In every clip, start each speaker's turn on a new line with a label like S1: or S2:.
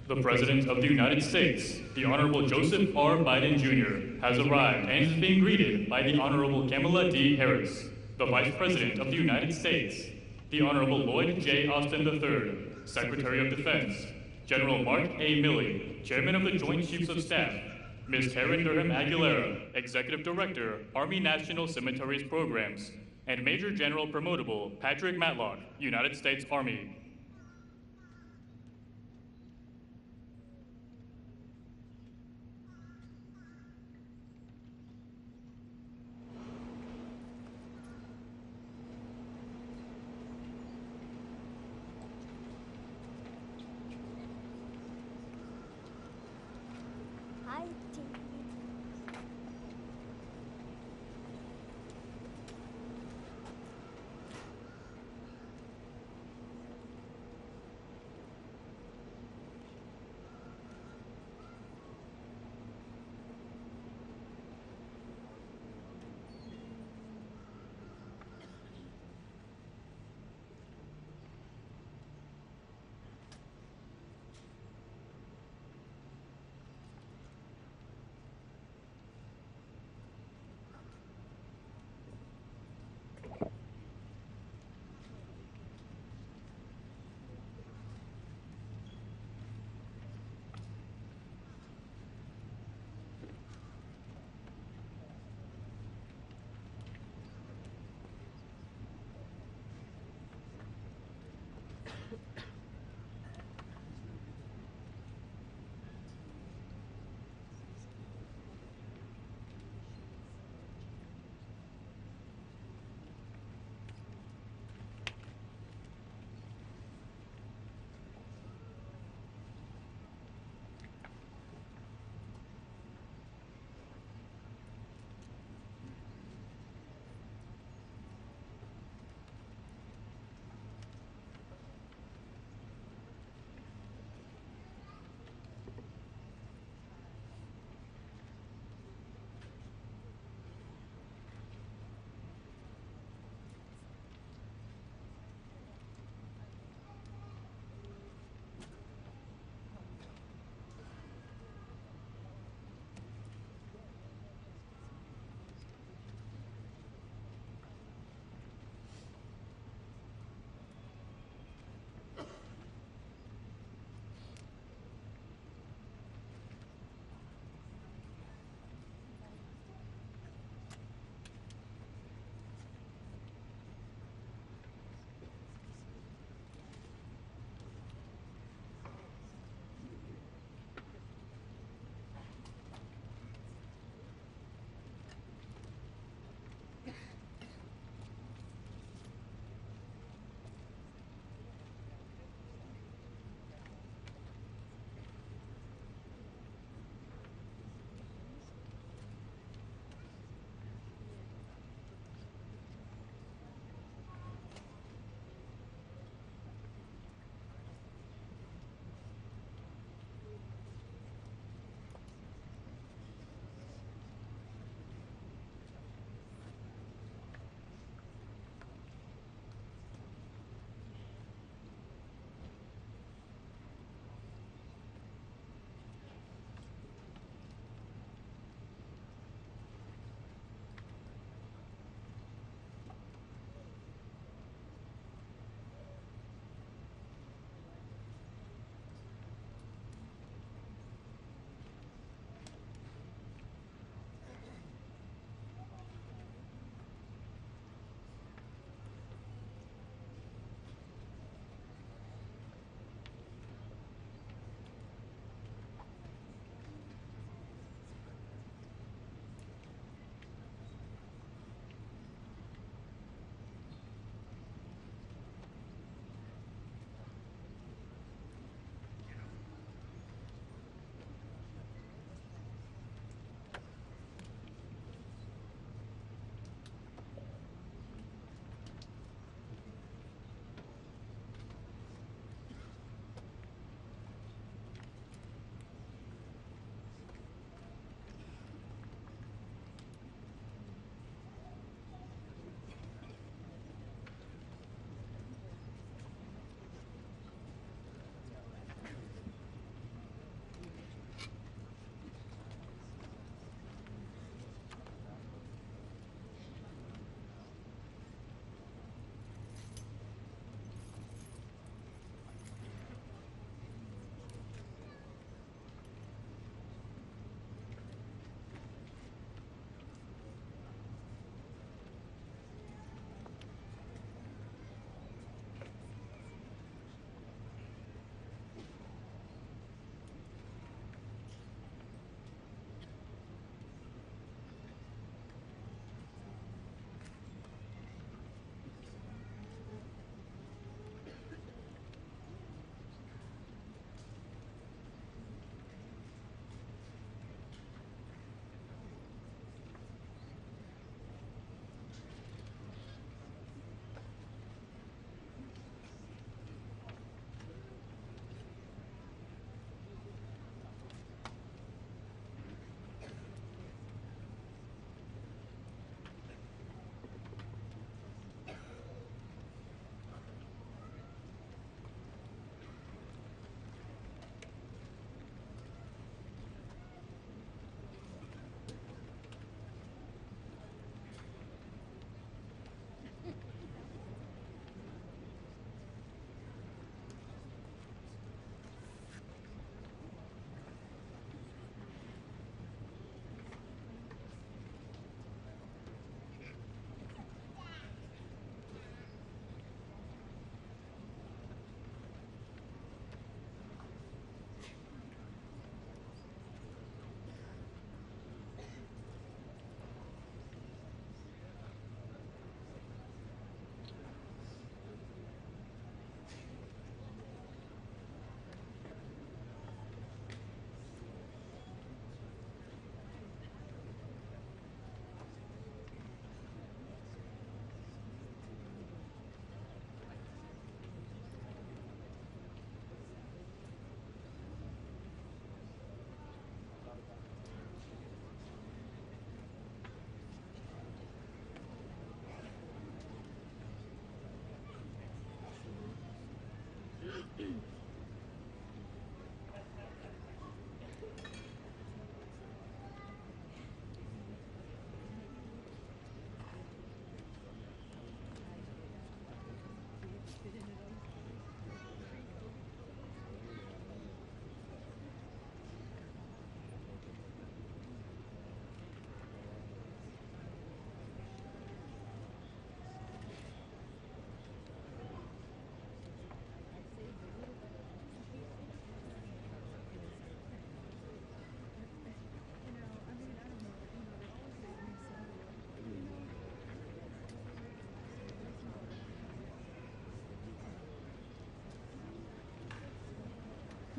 S1: The President of the United States, the Honorable Joseph R. Biden Jr., has arrived and is being greeted by the Honorable Kamala D. Harris, the Vice President of the United States, the Honorable Lloyd J. Austin III, Secretary of Defense, General Mark A. Milley, Chairman of the Joint Chiefs of Staff, Ms. Karen Durham Aguilera, Executive Director, Army National Cemeteries Programs, and Major General Promotable Patrick Matlock, United States Army.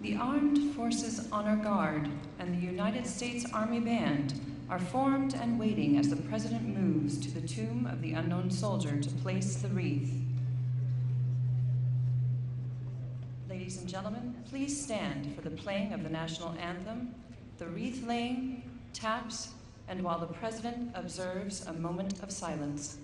S2: The Armed Forces Honor Guard and the United States Army Band are formed and waiting as the President moves to the tomb of the unknown soldier to place the wreath. Ladies and gentlemen, please stand for the playing of the national anthem, the wreath laying, taps, and while the President observes a moment of silence.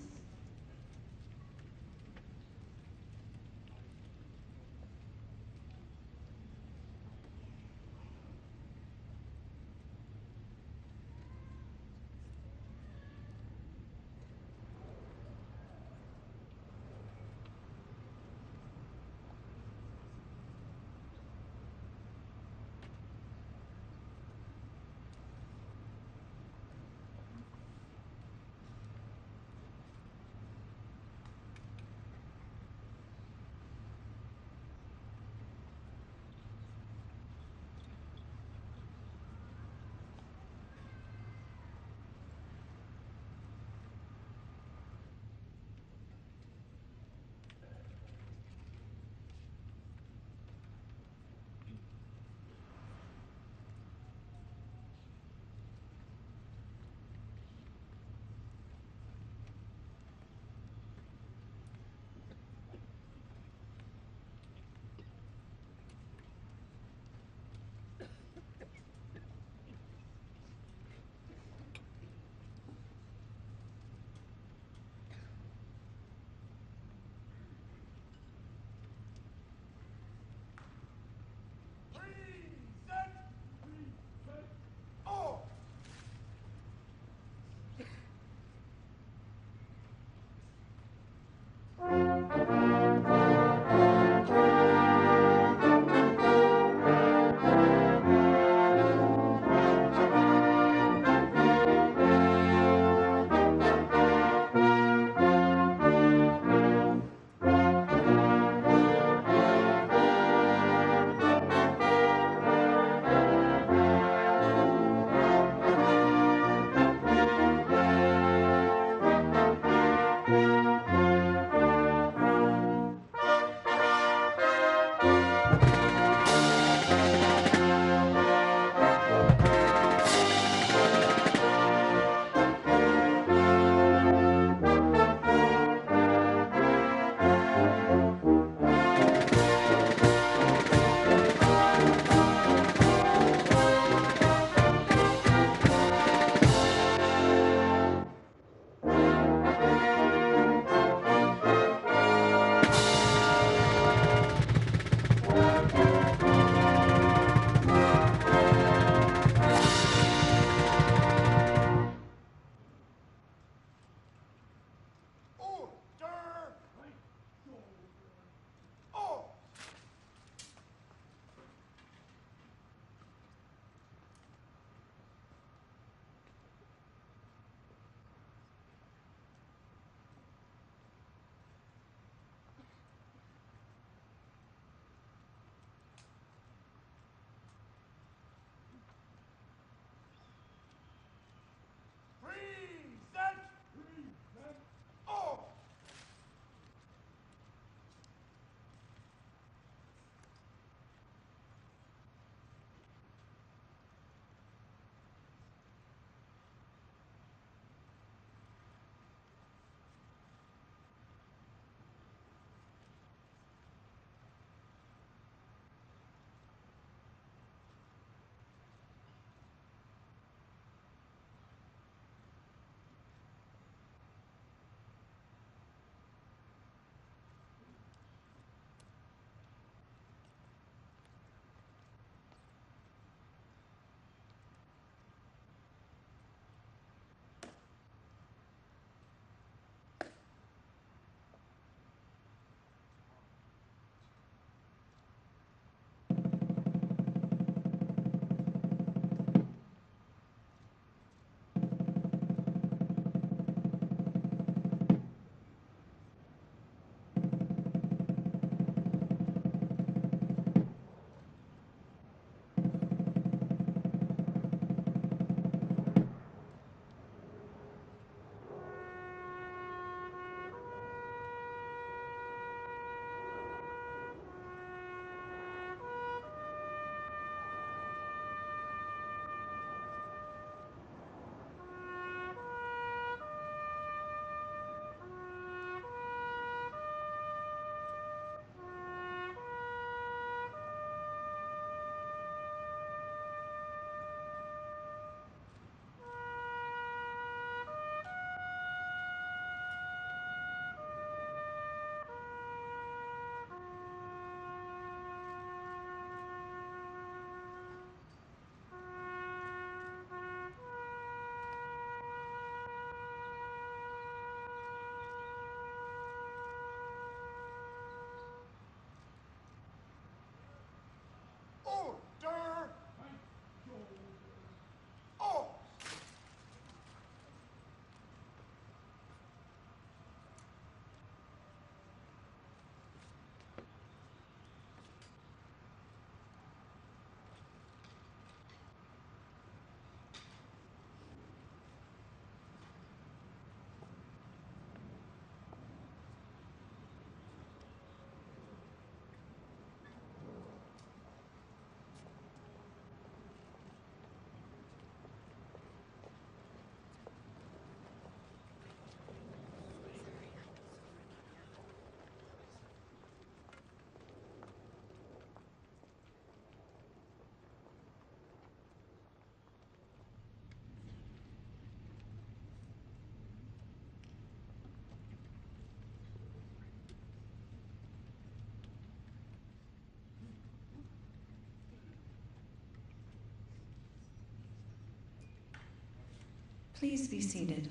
S2: Please be seated.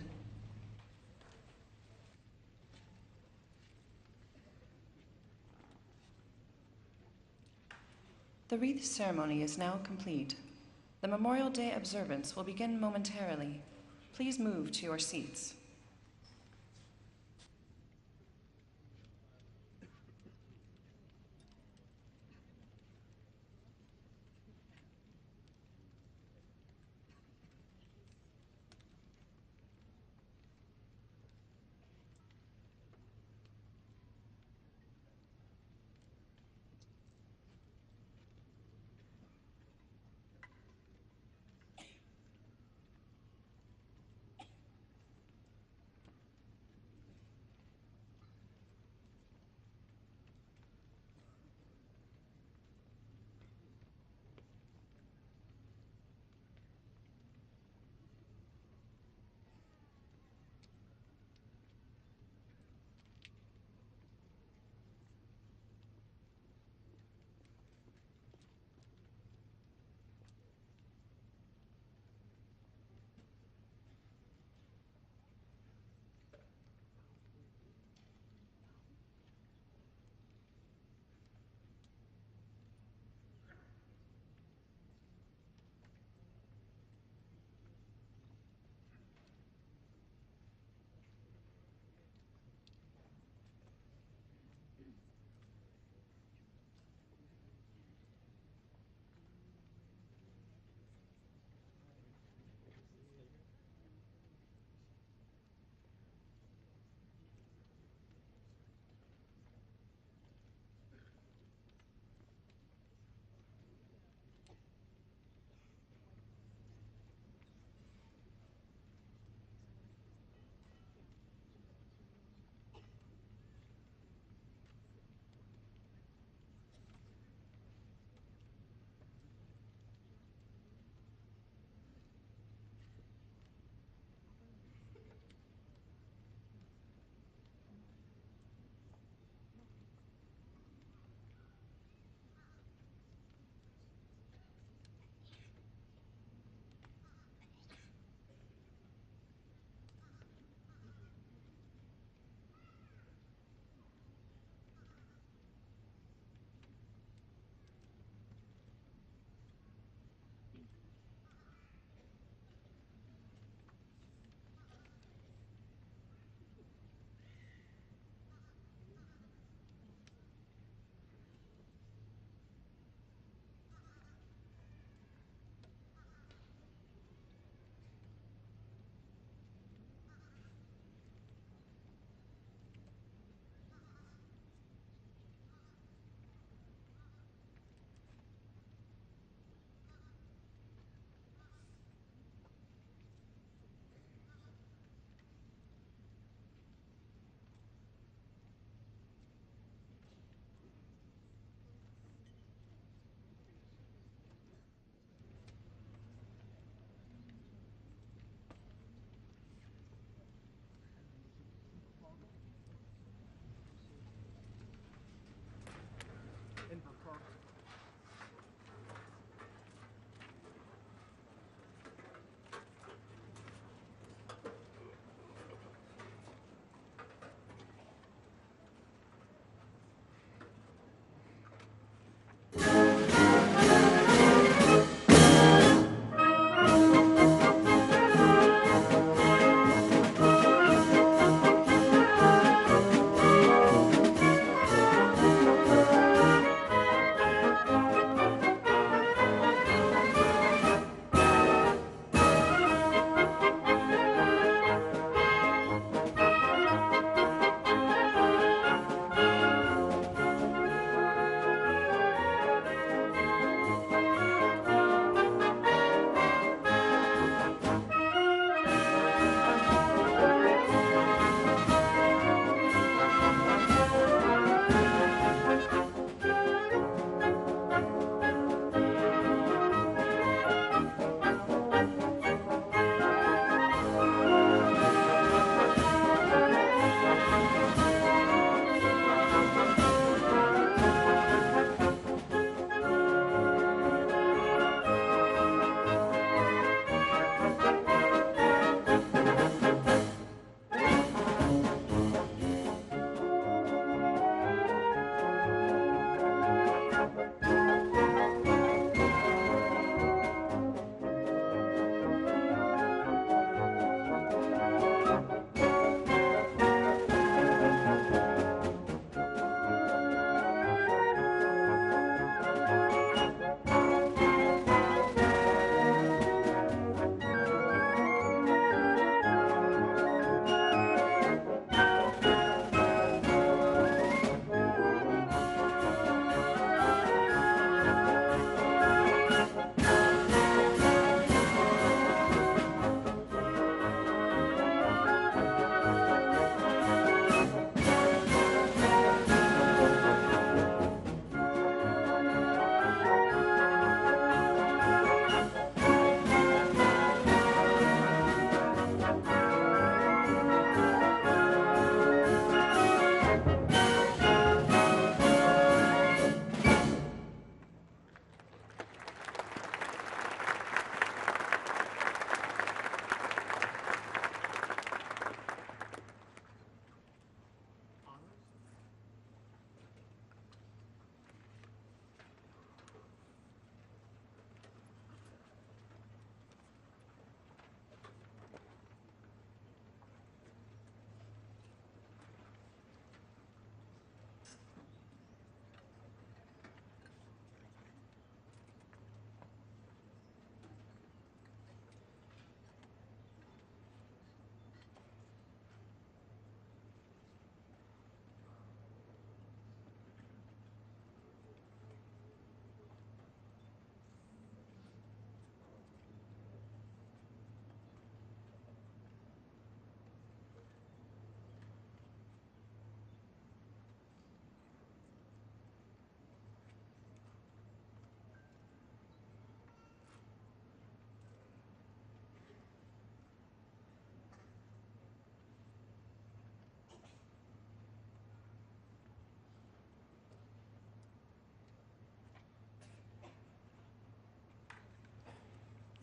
S2: The wreath ceremony is now complete. The Memorial Day observance will begin momentarily. Please move to your seats.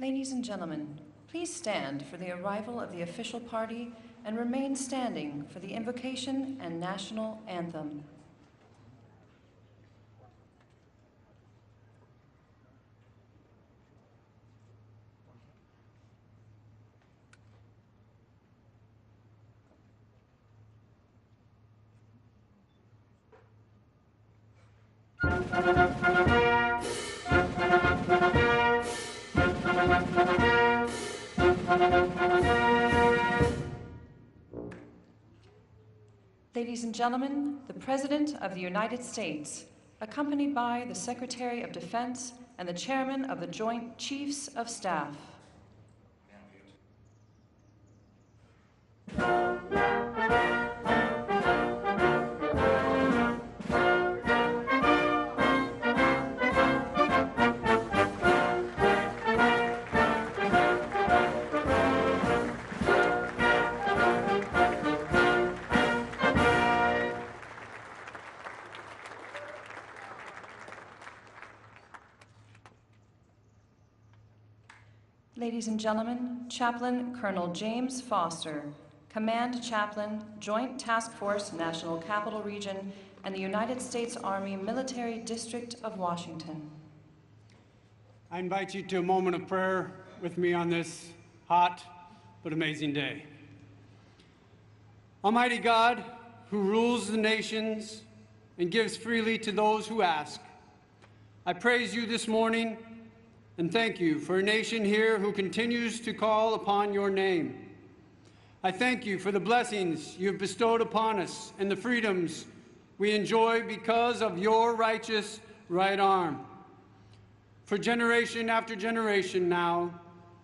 S2: Ladies and gentlemen, please stand for the arrival of the official party and remain standing for the invocation and national anthem. Ladies and gentlemen, the President of the United States, accompanied by the Secretary of Defense and the Chairman of the Joint Chiefs of Staff. Ladies and gentlemen, Chaplain Colonel James Foster, Command Chaplain, Joint Task Force, National Capital Region, and the United States Army Military District of Washington.
S3: I invite you to a moment of prayer with me on this hot but amazing day. Almighty God, who rules the nations and gives freely to those who ask, I praise you this morning and thank you for a nation here who continues to call upon your name. I thank you for the blessings you have bestowed upon us and the freedoms we enjoy because of your righteous right arm. For generation after generation now,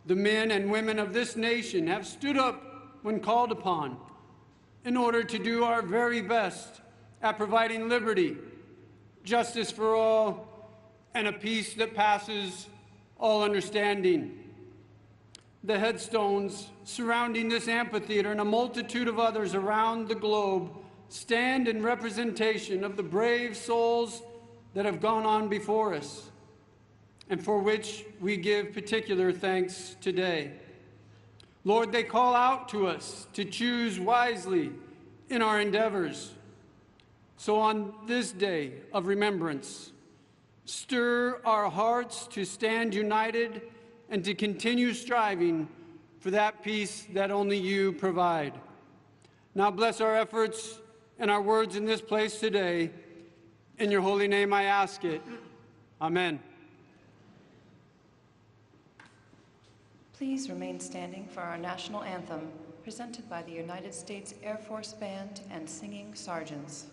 S3: the men and women of this nation have stood up when called upon in order to do our very best at providing liberty, justice for all, and a peace that passes all understanding. The headstones surrounding this amphitheater and a multitude of others around the globe stand in representation of the brave souls that have gone on before us, and for which we give particular thanks today. Lord, they call out to us to choose wisely in our endeavors. So on this day of remembrance, stir our hearts to stand united and to continue striving for that peace that only you provide. Now bless our efforts and our words in this place today. In your holy name I ask it. Amen.
S2: Please remain standing for our national anthem, presented by the United States Air Force Band and singing sergeants.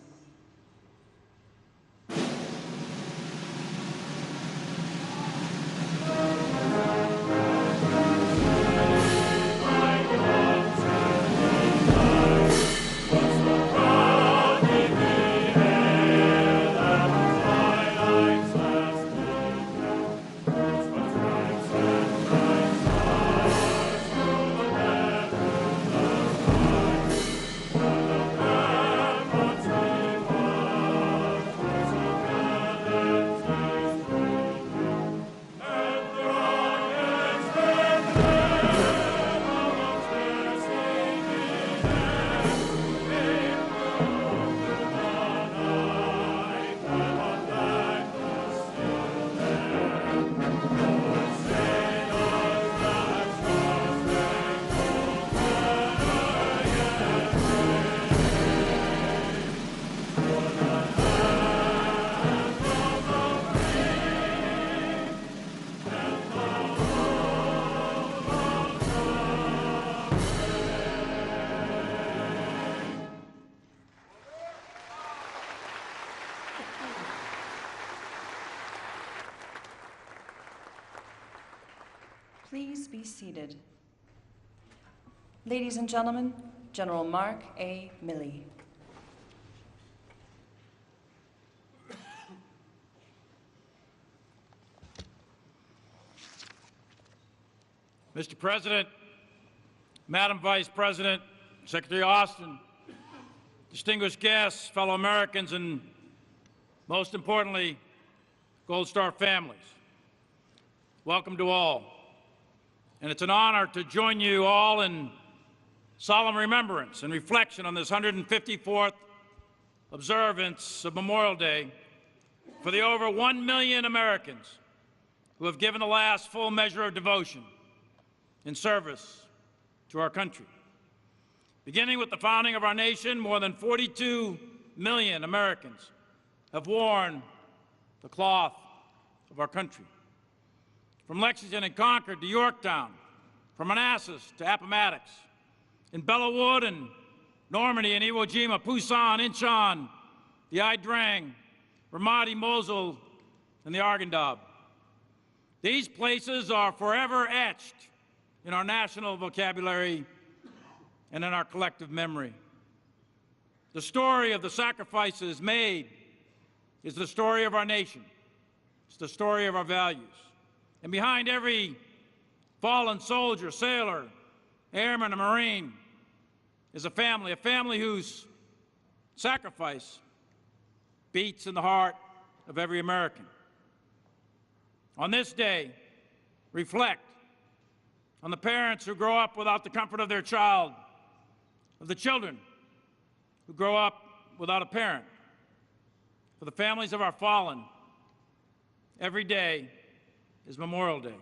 S2: Please be seated. Ladies and gentlemen, General Mark A. Milley.
S4: Mr. President, Madam Vice President, Secretary Austin, distinguished guests, fellow Americans, and most importantly, Gold Star families, welcome to all. and it's an honor to join you all in solemn remembrance and reflection on this 154th observance of Memorial Day for the over 1 million Americans who have given the last full measure of devotion in service to our country. Beginning with the founding of our nation, more than 42 million Americans have worn the cloth of our country. From Lexington and Concord to Yorktown, from Manassas to Appomattox, in Bellawood and Normandy and Iwo Jima, Pusan, Incheon, the Ia Drang, Ramadi, Mosul, and the Arghandab. These places are forever etched in our national vocabulary and in our collective memory. The story of the sacrifices made is the story of our nation. It's the story of our values. And behind every fallen soldier, sailor, airman, and Marine is a family whose sacrifice beats in the heart of every American. On this day, reflect on the parents who grow up without the comfort of their child, of the children who grow up without a parent, for the families of our fallen. Every day is Memorial Day.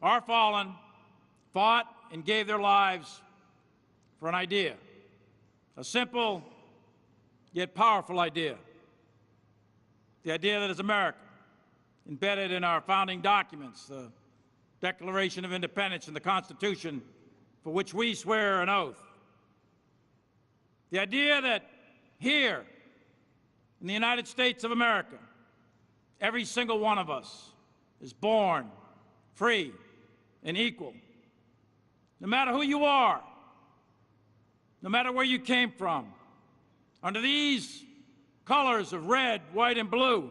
S4: Our fallen fought and gave their lives for an idea, a simple yet powerful idea, the idea that is America, embedded in our founding documents, the Declaration of Independence and the Constitution, for which we swear an oath. The idea that here in the United States of America, every single one of us is born free and equal. No matter who you are, no matter where you came from, under these colors of red, white, and blue,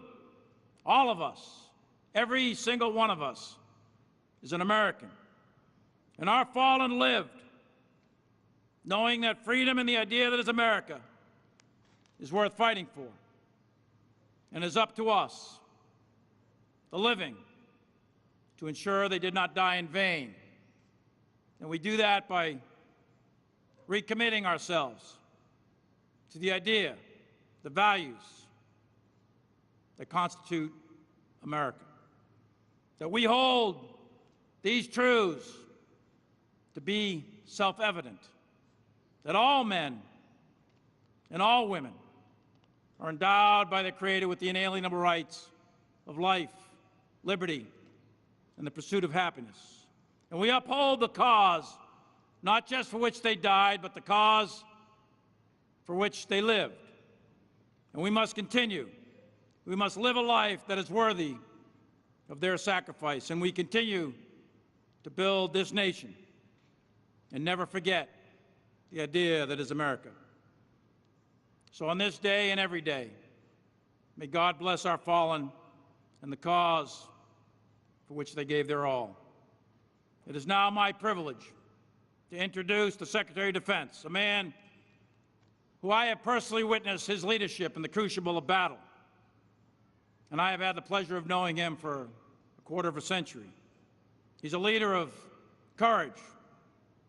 S4: all of us, every single one of us, is an American. And our fallen lived knowing that freedom and the idea that is America is worth fighting for, and is up to us, the living, to ensure they did not die in vain. And we do that by recommitting ourselves to the idea, the values that constitute America. That we hold these truths to be self-evident, that all men and all women are endowed by the Creator with the inalienable rights of life, liberty, and the pursuit of happiness. And we uphold the cause, not just for which they died, but the cause for which they lived. And we must continue. We must live a life that is worthy of their sacrifice. And we continue to build this nation and never forget the idea that is America. So on this day and every day, may God bless our fallen and the cause for which they gave their all. It is now my privilege to introduce the Secretary of Defense, a man who I have personally witnessed his leadership in the crucible of battle. And I have had the pleasure of knowing him for a quarter of a century. He's a leader of courage,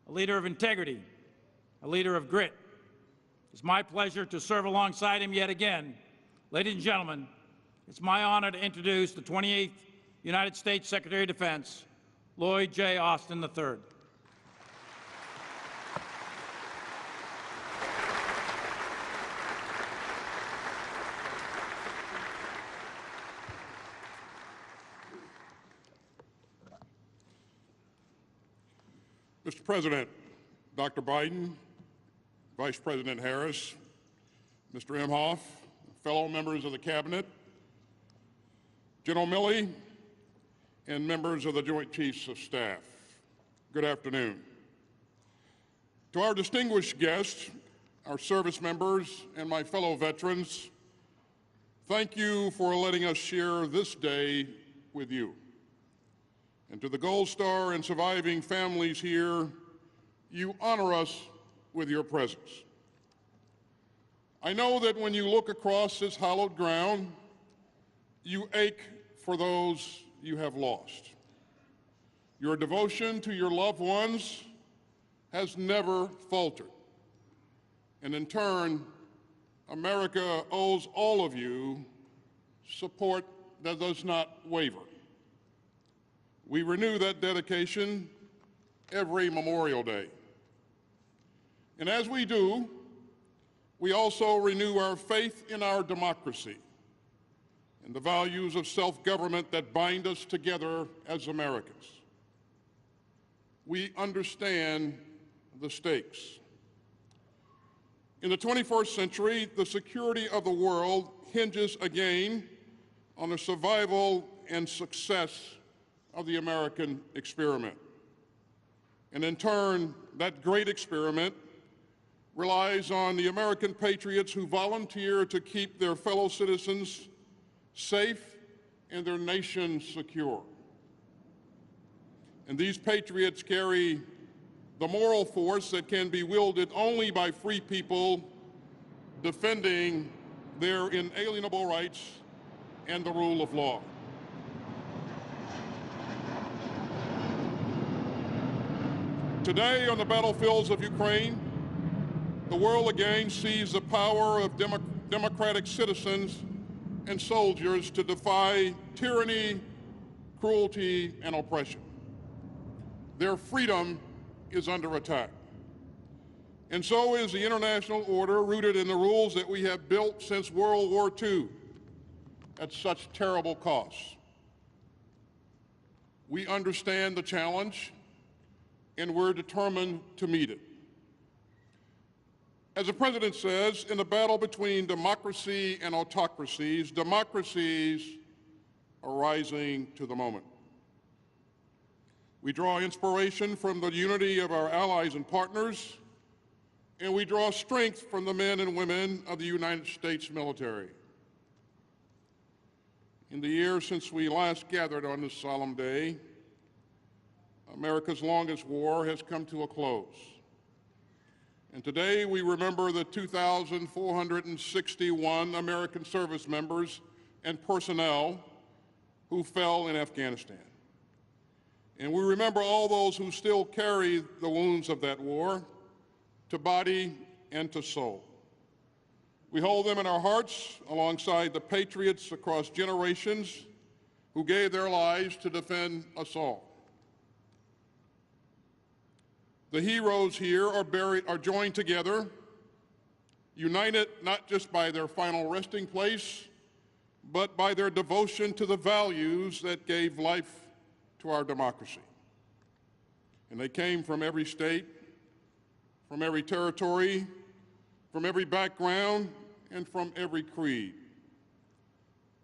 S4: a leader of integrity, a leader of grit. It's my pleasure to serve alongside him yet again. Ladies and gentlemen, it's my honor to introduce the 28th United States Secretary of Defense, Lloyd J. Austin III.
S5: Mr. President, Dr. Biden, Vice President Harris, Mr. Imhoff, fellow members of the Cabinet, General Milley, and members of the Joint Chiefs of Staff, good afternoon. To our distinguished guests, our service members, and my fellow veterans, thank you for letting us share this day with you. And to the Gold Star and surviving families here, you honor us with your presence. I know that when you look across this hallowed ground, you ache for those you have lost. Your devotion to your loved ones has never faltered. And in turn, America owes all of you support that does not waver. We renew that dedication every Memorial Day. And as we do, we also renew our faith in our democracy and the values of self-government that bind us together as Americans. We understand the stakes. In the 21st century, the security of the world hinges again on the survival and success of the American experiment. And in turn, that great experiment relies on the American patriots who volunteer to keep their fellow citizens safe and their nation secure. And these patriots carry the moral force that can be wielded only by free people defending their inalienable rights and the rule of law. Today, on the battlefields of Ukraine, the world again sees the power of democratic citizens and soldiers to defy tyranny, cruelty, and oppression. Their freedom is under attack. And so is the international order rooted in the rules that we have built since World War II at such terrible costs. We understand the challenge, and we're determined to meet it. As the President says, in the battle between democracy and autocracies, democracies are rising to the moment. We draw inspiration from the unity of our allies and partners, and we draw strength from the men and women of the United States military. In the year since we last gathered on this solemn day, America's longest war has come to a close. And today we remember the 2,461 American service members and personnel who fell in Afghanistan. And we remember all those who still carry the wounds of that war, to body and to soul. We hold them in our hearts alongside the patriots across generations who gave their lives to defend us all. The heroes here are joined together, united not just by their final resting place, but by their devotion to the values that gave life to our democracy. And they came from every state, from every territory, from every background, and from every creed.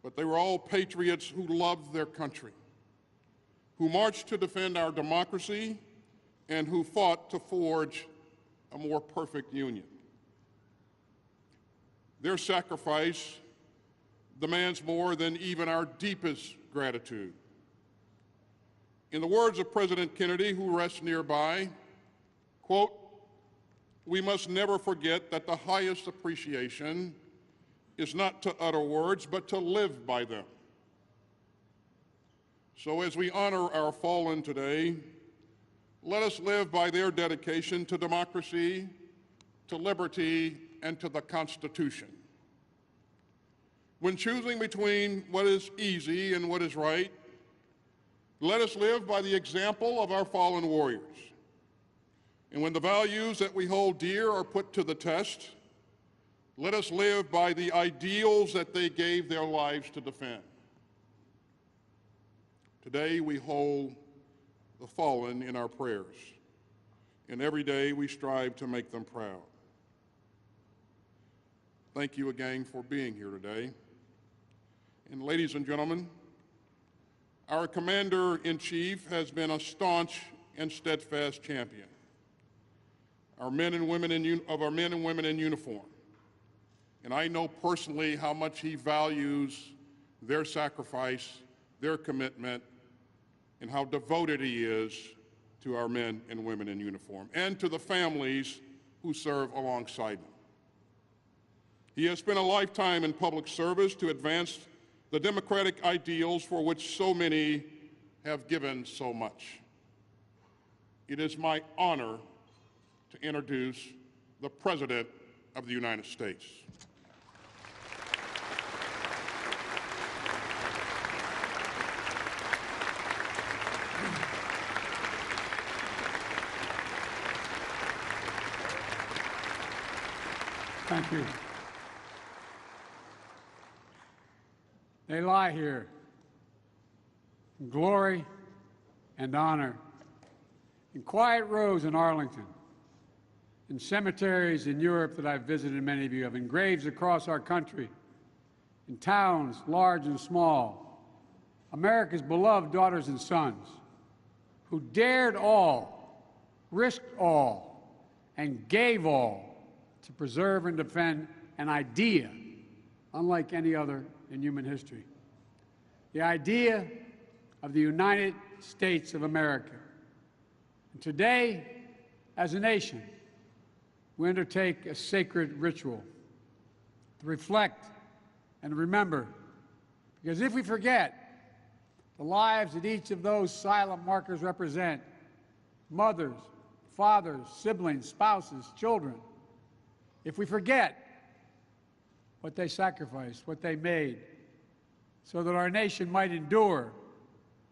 S5: But they were all patriots who loved their country, who marched to defend our democracy, and who fought to forge a more perfect union. Their sacrifice demands more than even our deepest gratitude. In the words of President Kennedy, who rests nearby, quote, "We must never forget that the highest appreciation is not to utter words, but to live by them." So as we honor our fallen today, let us live by their dedication to democracy, to liberty, and to the Constitution. When choosing between what is easy and what is right, let us live by the example of our fallen warriors. And when the values that we hold dear are put to the test, let us live by the ideals that they gave their lives to defend. Today we hold the fallen in our prayers, and every day we strive to make them proud. Thank you again for being here today. And ladies and gentlemen, our Commander-in-Chief has been a staunch and steadfast champion of our men and women in uniform. And I know personally how much he values their sacrifice, their commitment, and how devoted he is to our men and women in uniform and to the families who serve alongside them. He has spent a lifetime in public service to advance the democratic ideals for which so many have given so much. it is my honor to introduce the President of the United States.
S3: Thank you. They lie here in glory and honor, in quiet rows in Arlington, in cemeteries in Europe that I've visited, many of you have, in graves across our country, in towns large and small, America's beloved daughters and sons who dared all, risked all, and gave all to preserve and defend an idea unlike any other in human history. The idea of the United States of America. And today, as a nation, we undertake a sacred ritual to reflect and remember, because if we forget the lives that each of those silent markers represent, mothers, fathers, siblings, spouses, children, if we forget what they sacrificed, what they made, so that our nation might endure,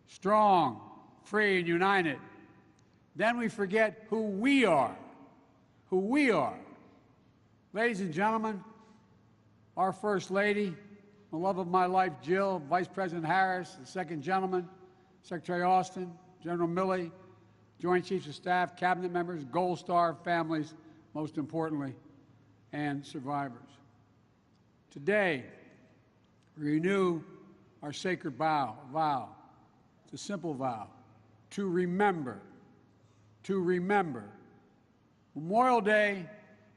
S3: strong, free, and united, then we forget who we are. Who we are. Ladies and gentlemen, our First Lady, the love of my life, Jill, Vice President Harris, the Second Gentleman, Secretary Austin, General Milley, Joint Chiefs of Staff, Cabinet members, Gold Star families, most importantly, and survivors. Today, we renew our sacred vow. It's a simple vow, to remember, to remember. Memorial Day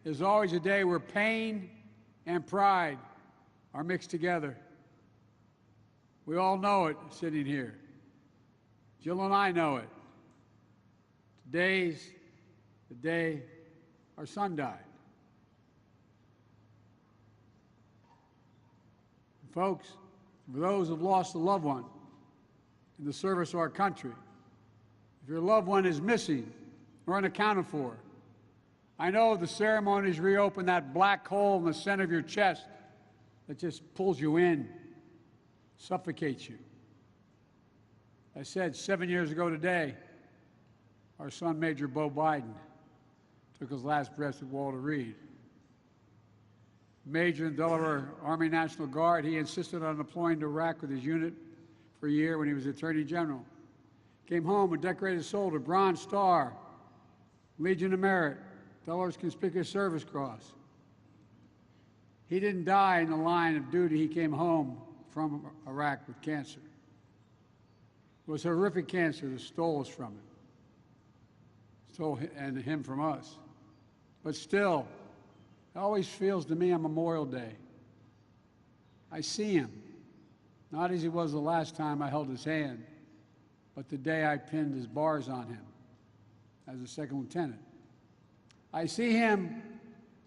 S3: is always a day where pain and pride are mixed together. We all know it sitting here. Jill and I know it. Today's the day our son died. And folks, for those who have lost a loved one in the service of our country, if your loved one is missing or unaccounted for, I know the ceremonies reopen that black hole in the center of your chest that just pulls you in, suffocates you. I said 7 years ago today, our son, Major Bo Biden, took his last breath at Walter Reed. Major in the Delaware Army National Guard, he insisted on deploying to Iraq with his unit for a year when he was Attorney General. Came home a decorated soldier, Bronze Star, Legion of Merit, Delaware's Conspicuous Service Cross. He didn't die in the line of duty. He came home from Iraq with cancer. It was horrific cancer that stole us from him, stole him from us. But still, it always feels to me on Memorial Day, I see him, not as he was the last time I held his hand, but the day I pinned his bars on him as a second lieutenant. I see him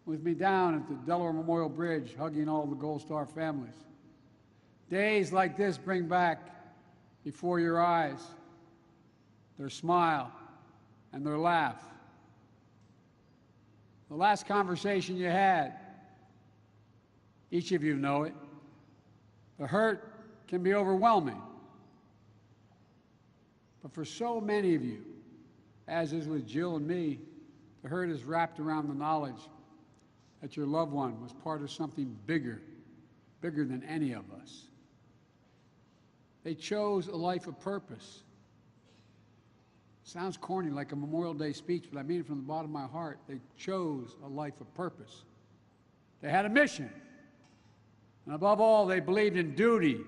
S3: with me down at the Delaware Memorial Bridge, hugging all the Gold Star families. Days like this bring back before your eyes their smile and their laugh. The last conversation you had, each of you know it. The hurt can be overwhelming. But for so many of you, as is with Jill and me, the hurt is wrapped around the knowledge that your loved one was part of something bigger, bigger than any of us. They chose a life of purpose. Sounds corny, like a Memorial Day speech, but I mean it from the bottom of my heart. They chose a life of purpose. They had a mission. And above all, they believed in duty.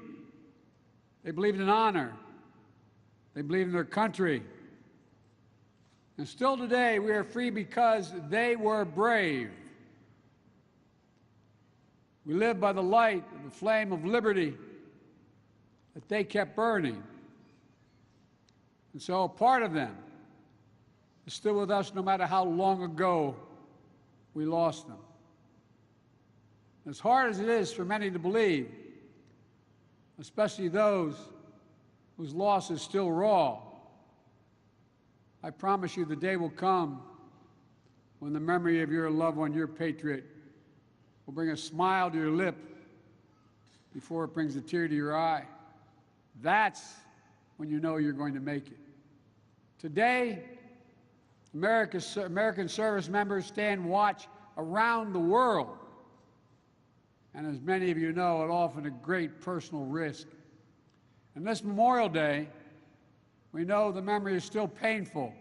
S3: They believed in honor. They believed in their country. And still today, we are free because they were brave. We live by the light of the flame of liberty that they kept burning. And so a part of them is still with us no matter how long ago we lost them. As hard as it is for many to believe, especially those whose loss is still raw, I promise you the day will come when the memory of your loved one, your patriot, will bring a smile to your lip before it brings a tear to your eye. That's when you know you're going to make it. Today, American service members stand watch around the world. And as many of you know, at often a great personal risk. And this Memorial Day, we know the memory is still painful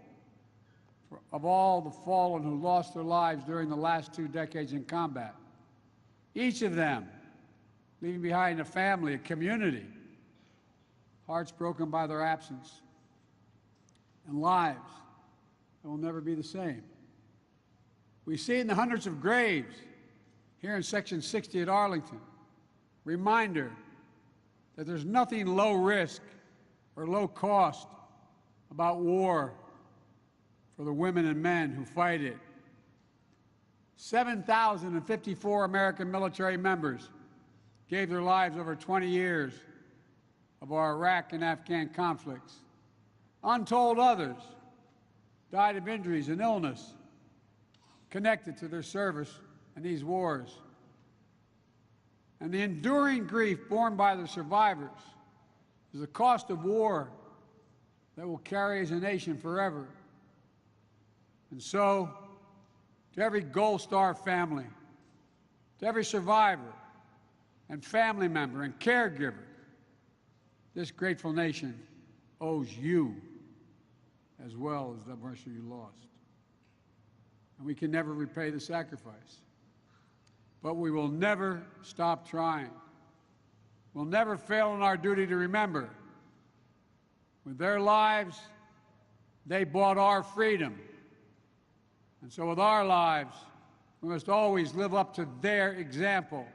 S3: of all the fallen who lost their lives during the last 2 decades in combat. Each of them leaving behind a family, a community, hearts broken by their absence, and lives that will never be the same. We see it in the hundreds of graves here in Section 60 at Arlington. Reminder that there's nothing low risk or low cost about war for the women and men who fight it. 7,054 American military members gave their lives over 20 years of our Iraq and Afghan conflicts. Untold others died of injuries and illness connected to their service in these wars. And the enduring grief borne by the survivors is the cost of war that will carry as a nation forever. And so, to every Gold Star family, to every survivor and family member and caregiver, this grateful nation owes you as well as the mercy you lost. And we can never repay the sacrifice. But we will never stop trying. We'll never fail in our duty to remember. With their lives, they bought our freedom. And so with our lives, we must always live up to their example,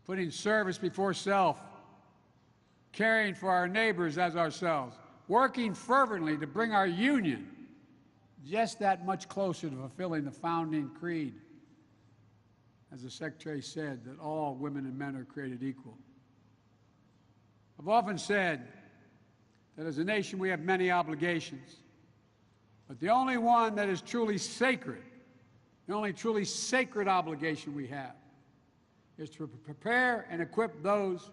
S3: putting service before self, caring for our neighbors as ourselves, working fervently to bring our union just that much closer to fulfilling the founding creed. As the Secretary said, that all women and men are created equal. I've often said that as a nation we have many obligations, but the only one that is truly sacred, the only truly sacred obligation we have, is to prepare and equip those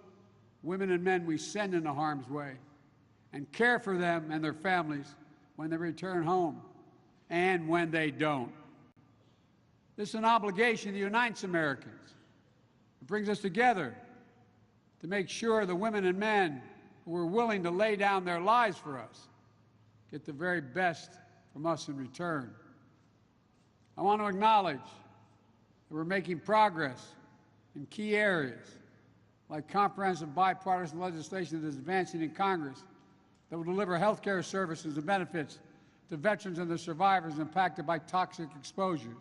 S3: women and men we send into harm's way and care for them and their families when they return home and when they don't. This is an obligation that unites Americans. It brings us together to make sure the women and men who are willing to lay down their lives for us get the very best from us in return. I want to acknowledge that we're making progress in key areas like comprehensive bipartisan legislation that is advancing in Congress that will deliver health care services and benefits to veterans and their survivors impacted by toxic exposures.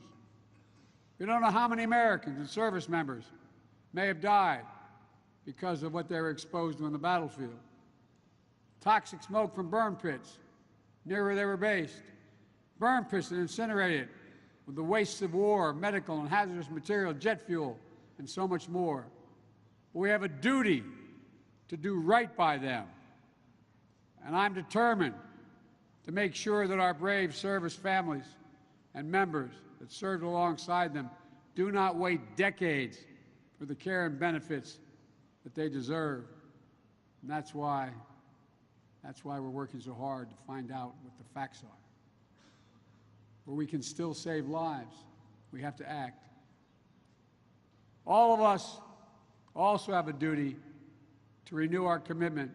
S3: We don't know how many Americans and service members may have died because of what they were exposed to on the battlefield. Toxic smoke from burn pits near where they were based. Burn pits that incinerated with the wastes of war, medical and hazardous material, jet fuel, and so much more. We have a duty to do right by them. And I'm determined to make sure that our brave service families and members that served alongside them do not wait decades for the care and benefits that they deserve. And that's why we're working so hard to find out what the facts are. Where we can still save lives, we have to act. All of us also have a duty to renew our commitment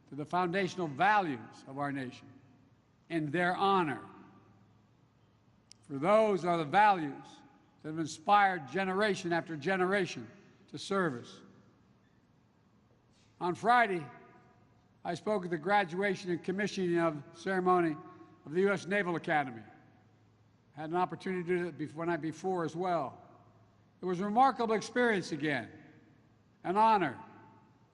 S3: to the foundational values of our nation in their honor. For those are the values that have inspired generation after generation to service. On Friday, I spoke at the graduation and commissioning ceremony of the U.S. Naval Academy. I had an opportunity to do it the night before as well. It was a remarkable experience again, an honor.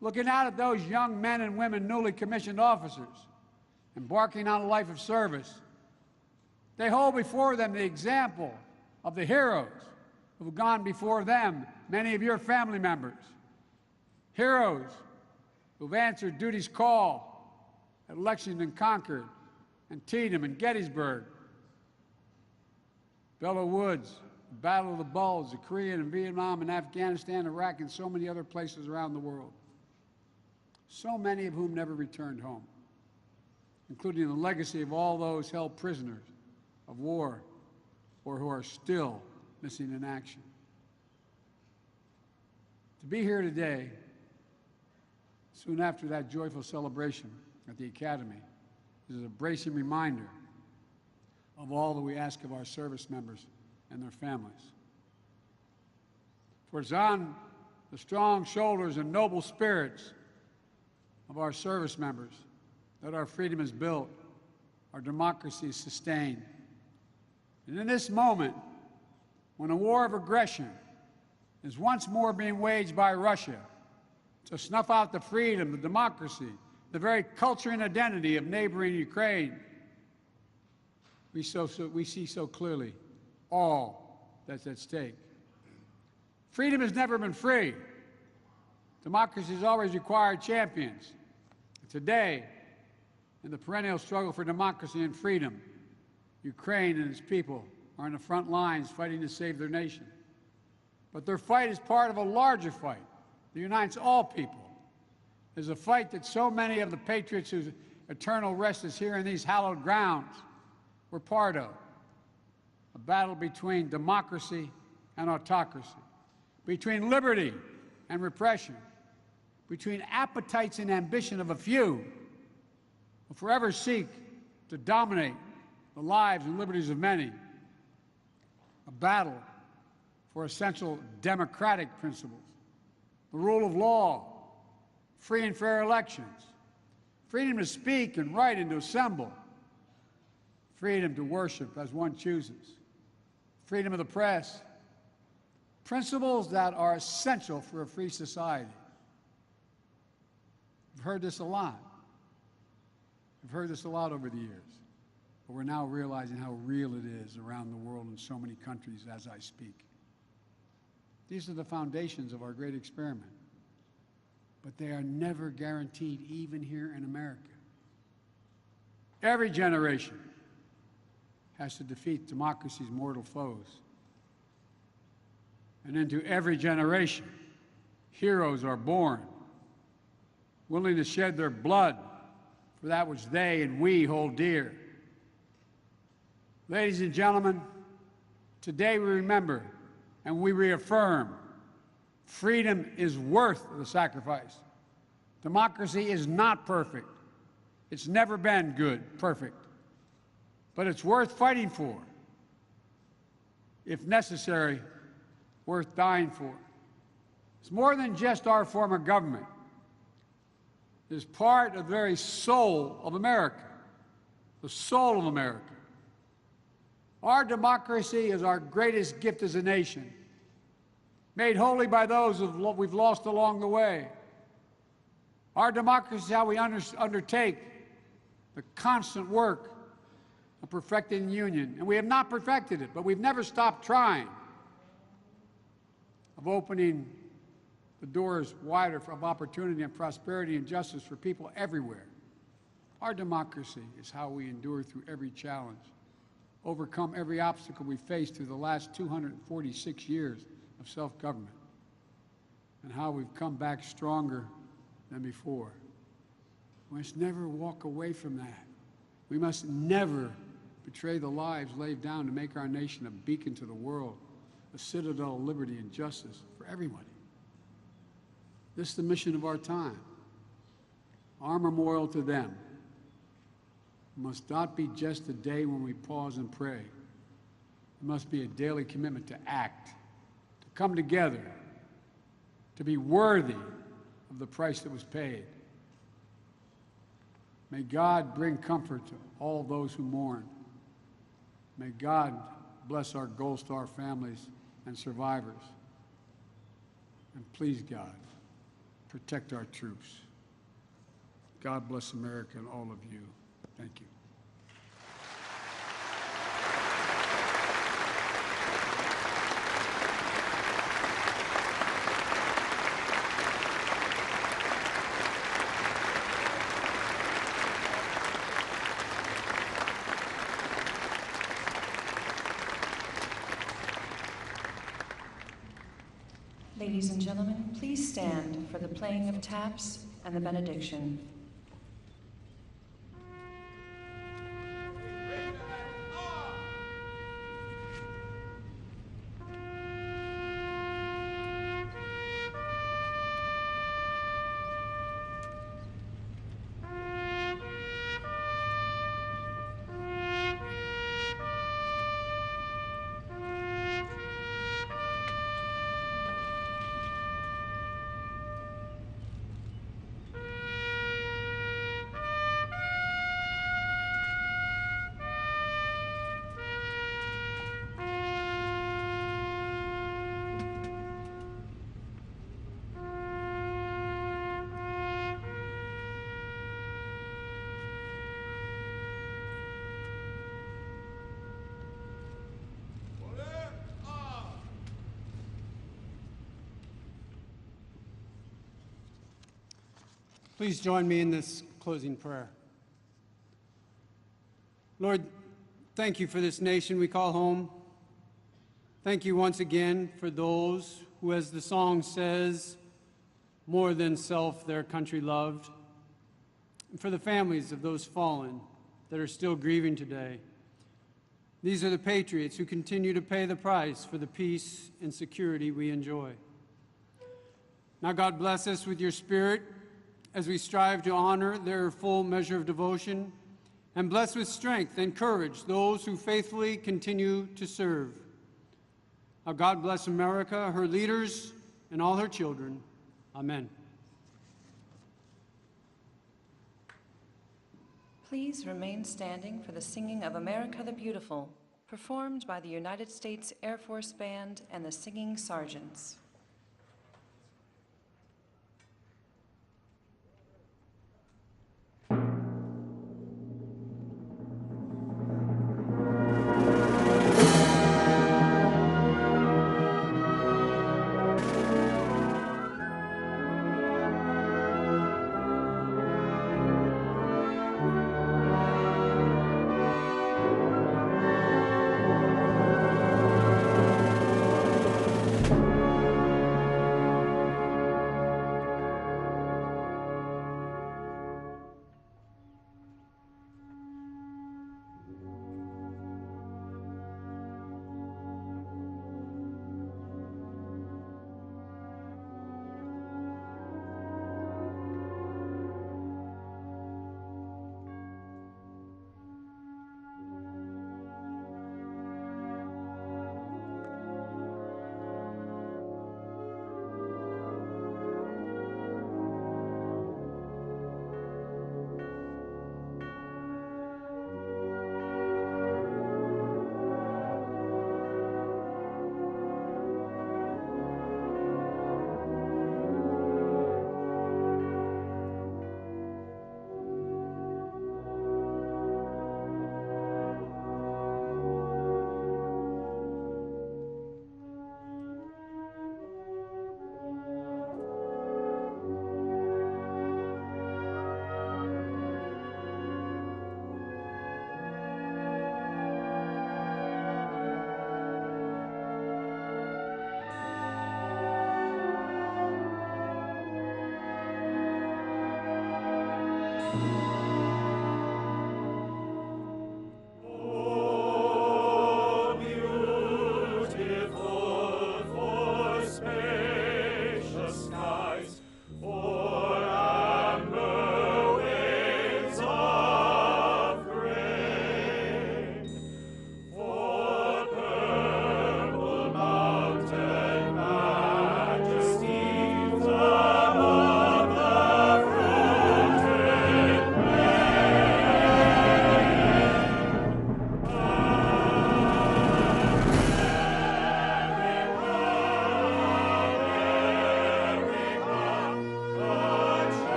S3: Looking out at those young men and women, newly commissioned officers, embarking on a life of service, they hold before them the example of the heroes who have gone before them, many of your family members. Heroes who have answered duty's call at Lexington, Concord, Antietam and Gettysburg, Belleau Woods, the Battle of the Bulge, the Korean and Vietnam and Afghanistan, Iraq, and so many other places around the world. So many of whom never returned home, including the legacy of all those held prisoners of war or who are still missing in action. To be here today, soon after that joyful celebration at the Academy, is a bracing reminder of all that we ask of our service members and their families. For it's on the strong shoulders and noble spirits of our service members that our freedom is built, our democracy is sustained. And in this moment, when a war of aggression is once more being waged by Russia to snuff out the freedom, the democracy, the very culture and identity of neighboring Ukraine, we see so clearly all that's at stake. Freedom has never been free. Democracy has always required champions. Today, in the perennial struggle for democracy and freedom, Ukraine and its people are on the front lines fighting to save their nation. But their fight is part of a larger fight that unites all people. It's a fight that so many of the patriots whose eternal rest is here in these hallowed grounds were part of. A battle between democracy and autocracy, between liberty and repression, between appetites and ambition of a few who forever seek to dominate the lives and liberties of many. A battle for essential democratic principles, the rule of law, free and fair elections, freedom to speak and write and to assemble, freedom to worship as one chooses, freedom of the press, principles that are essential for a free society. We've heard this a lot. We've heard this a lot over the years, but we're now realizing how real it is around the world in so many countries as I speak. These are the foundations of our great experiment, but they are never guaranteed, even here in America. Every generation has to defeat democracy's mortal foes. And into every generation, heroes are born, willing to shed their blood for that which they and we hold dear. Ladies and gentlemen, today we remember and we reaffirm freedom is worth the sacrifice. Democracy is not perfect. It's never been good, perfect. But it's worth fighting for. If necessary, worth dying for. It's more than just our form of government. It is part of the very soul of America, the soul of America. Our democracy is our greatest gift as a nation, made holy by those we've lost along the way. Our democracy is how we undertake the constant work of perfecting the union. And we have not perfected it, but we've never stopped trying, of opening the doors wider of opportunity and prosperity and justice for people everywhere. Our democracy is how we endure through every challenge, overcome every obstacle we faced through the last 246 years of self-government, and how we've come back stronger than before. We must never walk away from that. We must never betray the lives laid down to make our nation a beacon to the world, a citadel of liberty and justice for everybody. This is the mission of our time. Our memorial to them must not be just a day when we pause and pray. It must be a daily commitment to act, to come together, to be worthy of the price that was paid. May God bring comfort to all those who mourn. May God bless our Gold Star families and survivors. And please, God, protect our troops. God bless America and all of you. Thank you.
S2: ladies and gentlemen, please stand for the playing of taps and the benediction.
S3: Please join me in this closing prayer. Lord, thank you for this nation we call home. Thank you once again for those who, as the song says, more than self their country loved, and for the families of those fallen that are still grieving today. These are the patriots who continue to pay the price for the peace and security we enjoy. Now, God, bless us with your Spirit as we strive to honor their full measure of devotion, and bless with strength and courage those who faithfully continue to serve. Now, God bless America, her leaders, and all her children. Amen.
S2: Please remain standing for the singing of America the Beautiful, performed by the United States Air Force Band and the Singing Sergeants.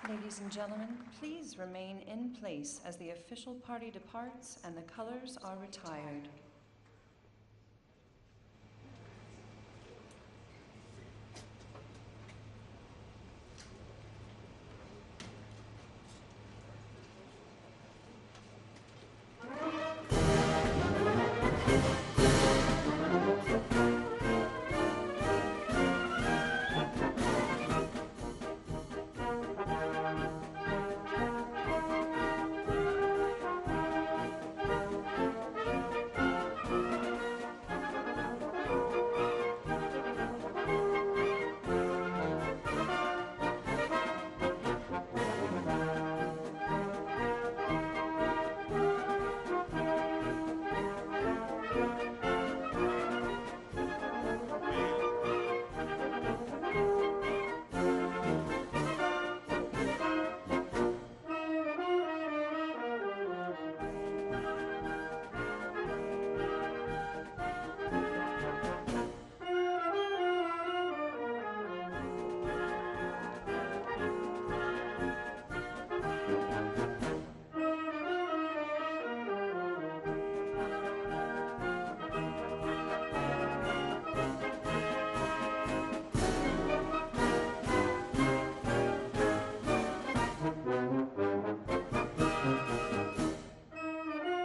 S2: Ladies and gentlemen, please remain in place as the official party departs and the colors are retired.